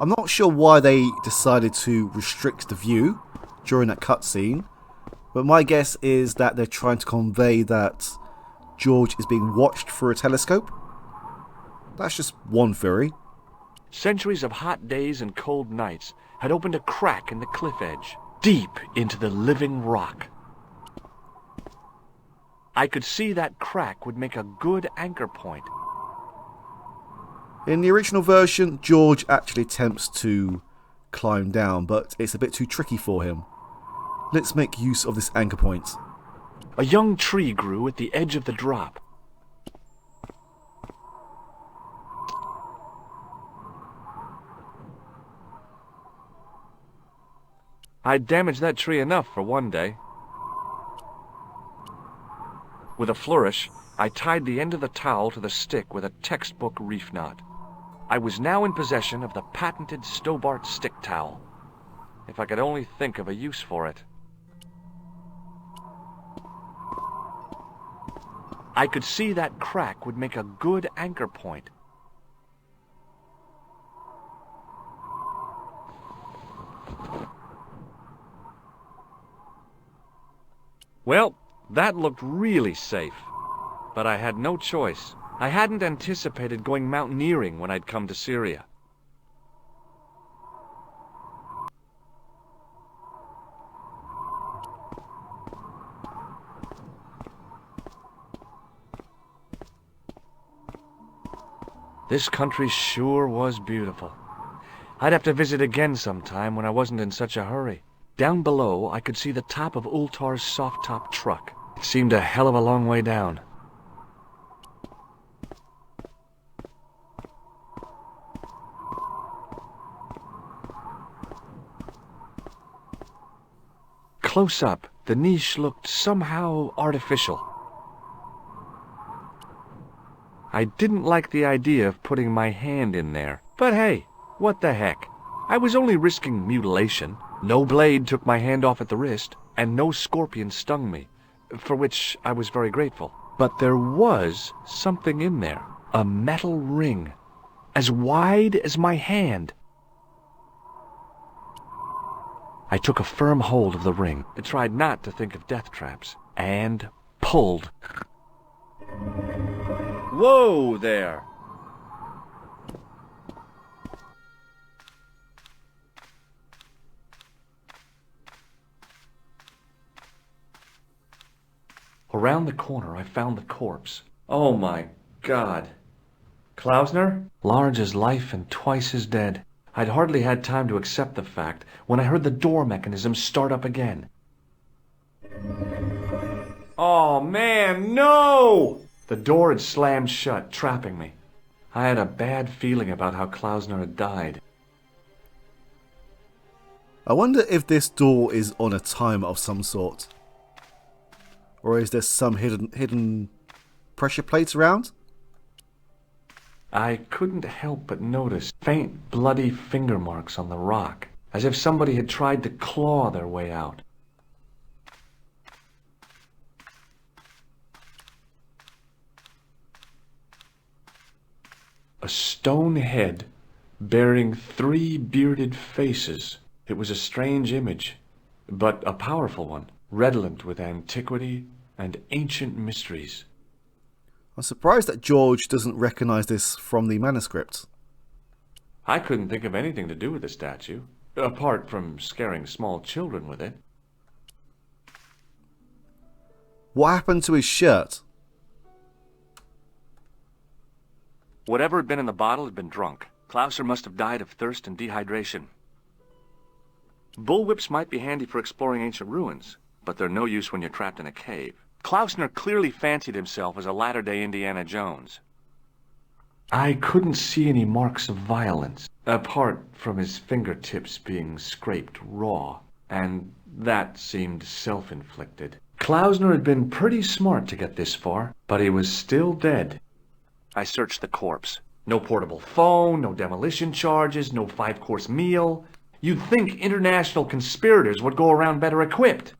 I'm not sure why they decided to restrict the view during that cutscene, but my guess is that they're trying to convey that George is being watched through a telescope. That's just one theory. Centuries of hot days and cold nights had opened a crack in the cliff edge, deep into the living rock. I could see that crack would make a good anchor point. In the original version, George actually attempts to climb down, but it's a bit too tricky for him. Let's make use of this anchor point. A young tree grew at the edge of the drop. I'd damaged that tree enough for one day. With a flourish, I tied the end of the towel to the stick with a textbook reef knot. I was now in possession of the patented Stobart stick towel. If I could only think of a use for it. I could see that crack would make a good anchor point. Well, that looked really safe. But I had no choice. I hadn't anticipated going mountaineering when I'd come to Syria. This country sure was beautiful. I'd have to visit again sometime when I wasn't in such a hurry. Down below, I could see the top of Ultar's soft-top truck. It seemed a hell of a long way down. Close up, the niche looked somehow artificial. I didn't like the idea of putting my hand in there, but hey, what the heck? I was only risking mutilation. No blade took my hand off at the wrist, and no scorpion stung me, for which I was very grateful. But there was something in there, a metal ring, as wide as my hand. I took a firm hold of the ring. I tried not to think of death traps, and pulled. Whoa there! Around the corner, I found the corpse. Oh my God. Klausner? Large as life and twice as dead. I'd hardly had time to accept the fact when I heard the door mechanism start up again. Oh man, no! The door had slammed shut, trapping me. I had a bad feeling about how Klausner had died. I wonder if this door is on a timer of some sort. Or is there some hidden pressure plates around? I couldn't help but notice faint, bloody finger marks on the rock, as if somebody had tried to claw their way out. A stone head bearing 3 bearded faces. It was a strange image, but a powerful one, redolent with antiquity and ancient mysteries. I'm surprised that George doesn't recognize this from the manuscript. I couldn't think of anything to do with the statue, apart from scaring small children with it. What happened to his shirt? Whatever had been in the bottle had been drunk. Klausner must have died of thirst and dehydration. Bullwhips might be handy for exploring ancient ruins, but they're no use when you're trapped in a cave. Klausner clearly fancied himself as a latter-day Indiana Jones. I couldn't see any marks of violence, apart from his fingertips being scraped raw, and that seemed self-inflicted. Klausner had been pretty smart to get this far, but he was still dead. I searched the corpse. No portable phone, no demolition charges, no 5-course meal. You'd think international conspirators would go around better equipped.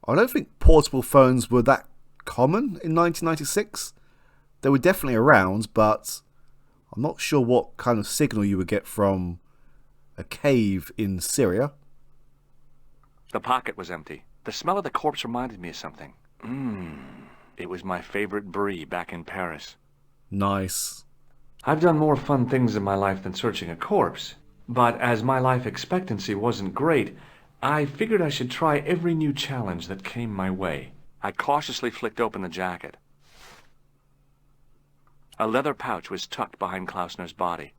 I don't think portable phones were that common in 1996. They were definitely around, but I'm not sure what kind of signal you would get from a cave in Syria. The pocket was empty. The smell of the corpse reminded me of something. It was my favorite brie back in Paris. Nice. I've done more fun things in my life than searching a corpse, but as my life expectancy wasn't great, I figured I should try every new challenge that came my way. I cautiously flicked open the jacket. A leather pouch was tucked behind Klausner's body.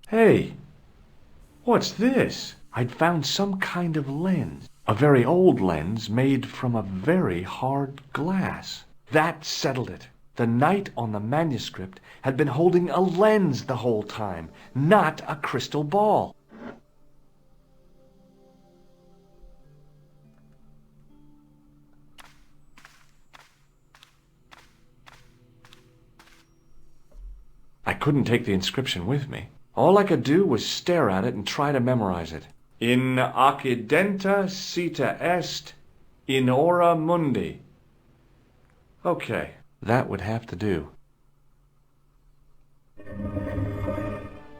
Hey, what's this? I'd found some kind of lens. A very old lens made from a very hard glass. That settled it. The knight on the manuscript had been holding a lens the whole time, not a crystal ball. I couldn't take the inscription with me. All I could do was stare at it and try to memorize it. In accidenta cita est, in ora mundi. Okay, that would have to do.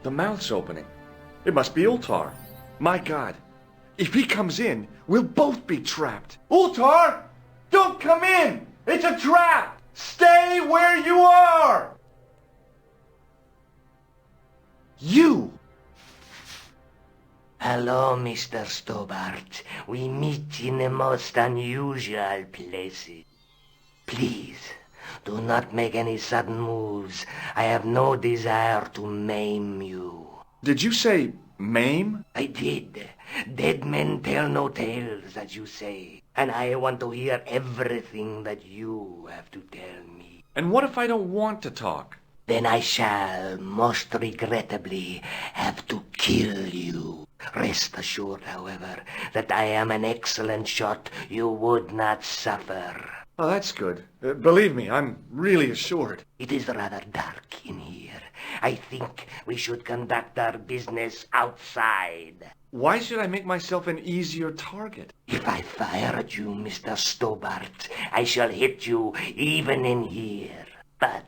The mouth's opening. It must be Ultar. My God, if he comes in, we'll both be trapped. Ultar! Don't come in! It's a trap! Stay where you are! You! Hello, Mr. Stobart. We meet in the most unusual places. Please, do not make any sudden moves. I have no desire to maim you. Did you say maim? I did. Dead men tell no tales, as you say. And I want to hear everything that you have to tell me. And what if I don't want to talk? Then I shall, most regrettably, have to kill you. Rest assured, however, that I am an excellent shot you would not suffer. Oh, that's good. Believe me, I'm really assured. It is rather dark in here. I think we should conduct our business outside. Why should I make myself an easier target? If I fire at you, Mr. Stobart, I shall hit you even in here. But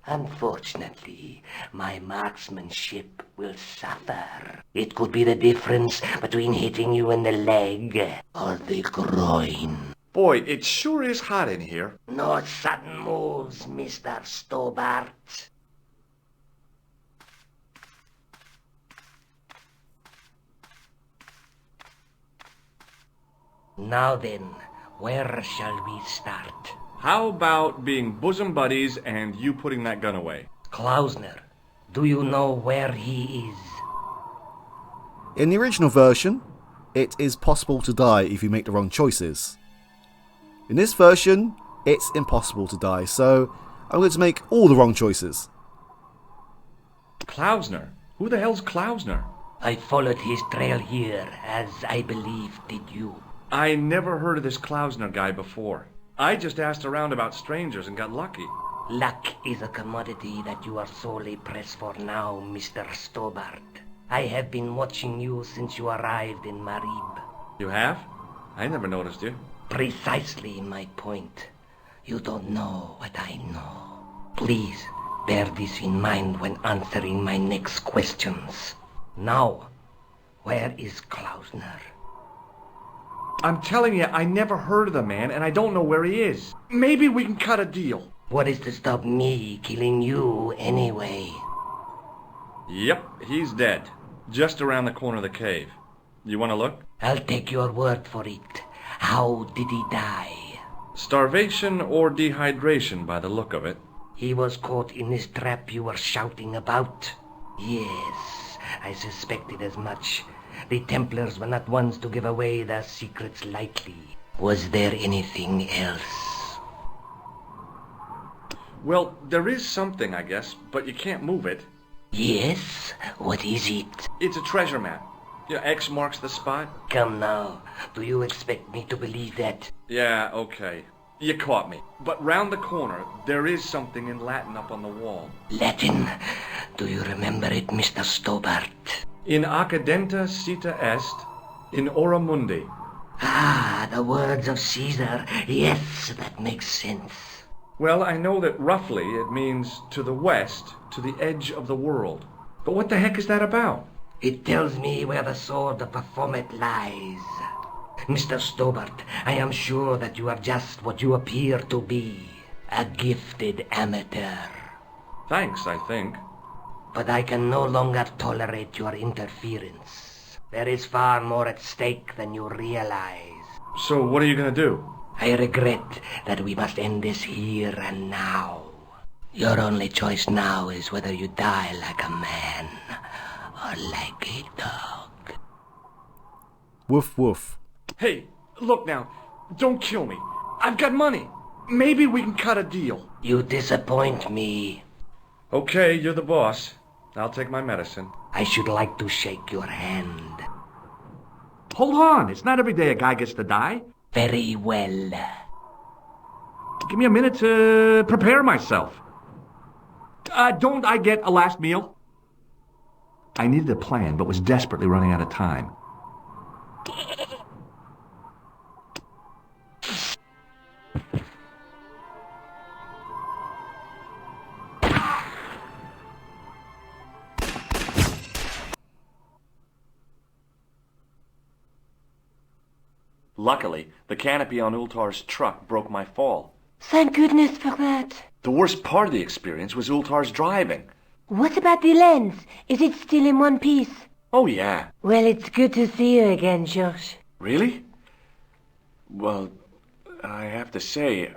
unfortunately, my marksmanship will suffer. It could be the difference between hitting you in the leg or the groin. Boy, it sure is hot in here. No sudden moves, Mr. Stobart. Now then, where shall we start? How about being bosom buddies and you putting that gun away? Klausner, do you know where he is? In the original version, it is possible to die if you make the wrong choices. In this version, it's impossible to die, so I'm going to make all the wrong choices. Klausner? Who the hell's Klausner? I followed his trail here, as I believe did you. I never heard of this Klausner guy before. I just asked around about strangers and got lucky. Luck is a commodity that you are sorely pressed for now, Mr. Stobart. I have been watching you since you arrived in Marib. You have? I never noticed you. Precisely my point. You don't know what I know. Please, bear this in mind when answering my next questions. Now, where is Klausner? I'm telling you, I never heard of the man, and I don't know where he is. Maybe we can cut a deal. What is to stop me killing you anyway? Yep, he's dead. Just around the corner of the cave. You want to look? I'll take your word for it. How did he die? Starvation or dehydration by the look of it. He was caught in this trap you were shouting about. Yes, I suspected as much. The Templars were not ones to give away their secrets lightly. Was there anything else? Well, there is something, I guess, but you can't move it. Yes? What is it? It's a treasure map. X marks the spot. Come now, do you expect me to believe that? Yeah, okay. You caught me. But round the corner, there is something in Latin up on the wall. Latin? Do you remember it, Mr. Stobart? In accidenta cita est, in ora mundi. Ah, the words of Caesar. Yes, that makes sense. Well, I know that roughly it means to the west, to the edge of the world. But what the heck is that about? It tells me where the sword of Baphomet lies. Mr. Stobart, I am sure that you are just what you appear to be. A gifted amateur. Thanks, I think. But I can no longer tolerate your interference. There is far more at stake than you realize. So what are you gonna do? I regret that we must end this here and now. Your only choice now is whether you die like a man or like a dog. Woof woof. Hey, look now. Don't kill me. I've got money. Maybe we can cut a deal. You disappoint me. Okay, you're the boss. I'll take my medicine. I should like to shake your hand. Hold on. It's not every day a guy gets to die. Very well. Give me a minute to prepare myself. Don't I get a last meal? I needed a plan, but was desperately running out of time. Luckily, the canopy on Ultar's truck broke my fall. Thank goodness for that. The worst part of the experience was Ultar's driving. What about the lens? Is it still in one piece? Oh, yeah. Well, it's good to see you again, George. Really? Well, I have to say,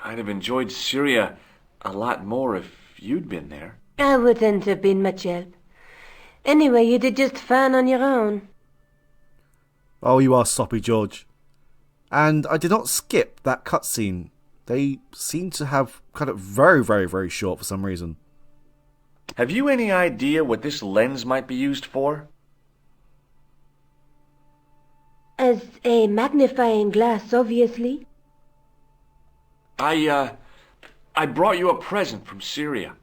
I'd have enjoyed Syria a lot more if you'd been there. I wouldn't have been much help. Anyway, you did just fine on your own. Oh, you are soppy, George. And I did not skip that cutscene. They seem to have cut it very, very, very short for some reason. Have you any idea what this lens might be used for? As a magnifying glass, obviously. I brought you a present from Syria.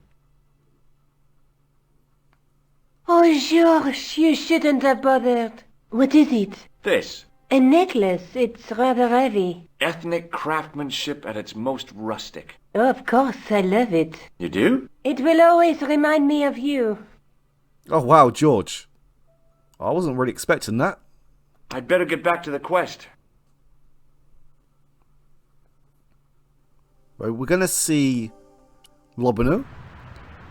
Oh, George, you shouldn't have bothered. What is it? This. A necklace. It's rather heavy. Ethnic craftsmanship at its most rustic. Oh, of course, I love it. You do? It will always remind me of you. Oh, wow, George. I wasn't really expecting that. I'd better get back to the quest. Right, we're going to see Lobino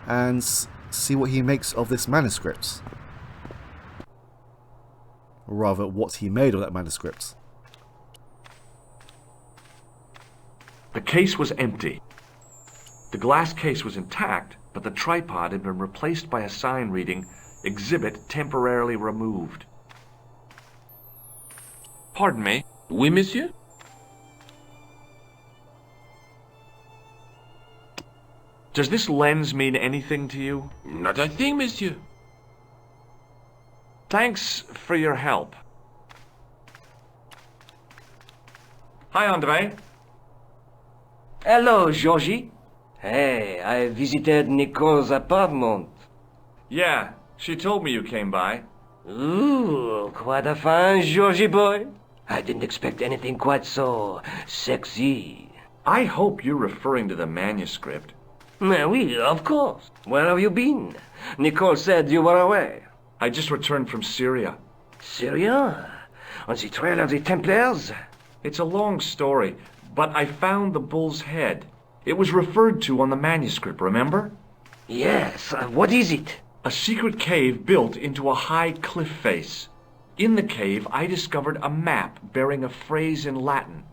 and see what he makes of this manuscript. Or rather, what he made of that manuscript. The case was empty. The glass case was intact, but the tripod had been replaced by a sign reading, "Exhibit temporarily removed." Pardon me. Oui, monsieur? Does this lens mean anything to you? Not a thing, monsieur. Thanks for your help. Hi, Andre. Hello, Georgie. Hey, I visited Nicole's apartment. Yeah, she told me you came by. Ooh, quite a fine Georgie boy. I didn't expect anything quite so sexy. I hope you're referring to the manuscript. Oui, of course. Where have you been? Nicole said you were away. I just returned from Syria. Syria? On the trail of the Templars? It's a long story, but I found the bull's head. It was referred to on the manuscript, remember? Yes, what is it? A secret cave built into a high cliff face. In the cave, I discovered a map bearing a phrase in Latin.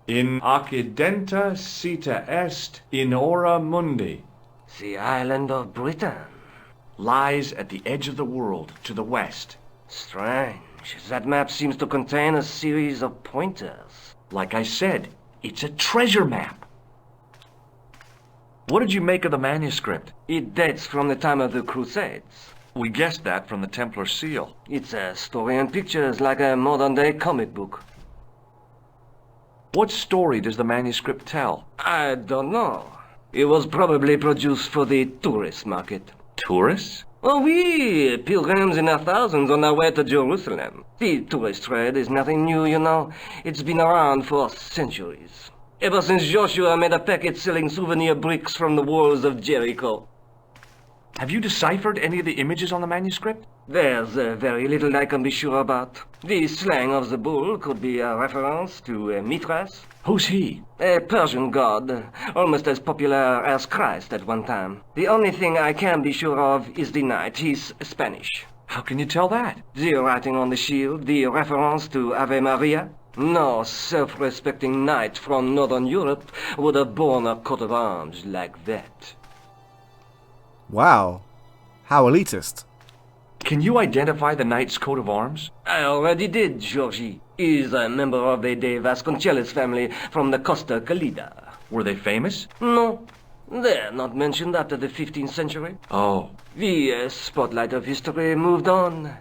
In accidenta sita est in ora mundi. The island of Britain. Lies at the edge of the world, to the west. Strange. That map seems to contain a series of pointers. Like I said, it's a treasure map. What did you make of the manuscript? It dates from the time of the Crusades. We guessed that from the Templar seal. It's a story and pictures like a modern-day comic book. What story does the manuscript tell? I don't know. It was probably produced for the tourist market. Tourists? Oh, oui, pilgrims in their thousands on their way to Jerusalem. The tourist trade is nothing new, you know. It's been around for centuries. Ever since Joshua made a packet selling souvenir bricks from the walls of Jericho. Have you deciphered any of the images on the manuscript? There's very little I can be sure about. The slang of the bull could be a reference to Mithras, Who's he? a Persian god, almost as popular as Christ at one time. The only thing I can be sure of is the knight. He's Spanish. How can you tell that? The writing on the shield, the reference to Ave Maria. No self-respecting knight from Northern Europe would have borne a coat of arms like that. Wow. How elitist. Can you identify the knight's coat of arms? I already did, Georgie. He's a member of the De Vasconcelos family from the Costa Calida. Were they famous? No, they're not mentioned after the 15th century. Oh. The spotlight of history moved on.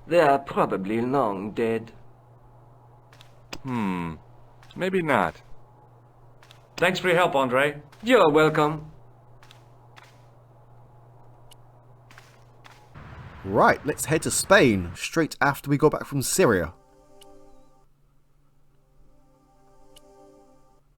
They're probably long dead. Maybe not. Thanks for your help, Andre. You're welcome. Right, let's head to Spain, straight after we got back from Syria.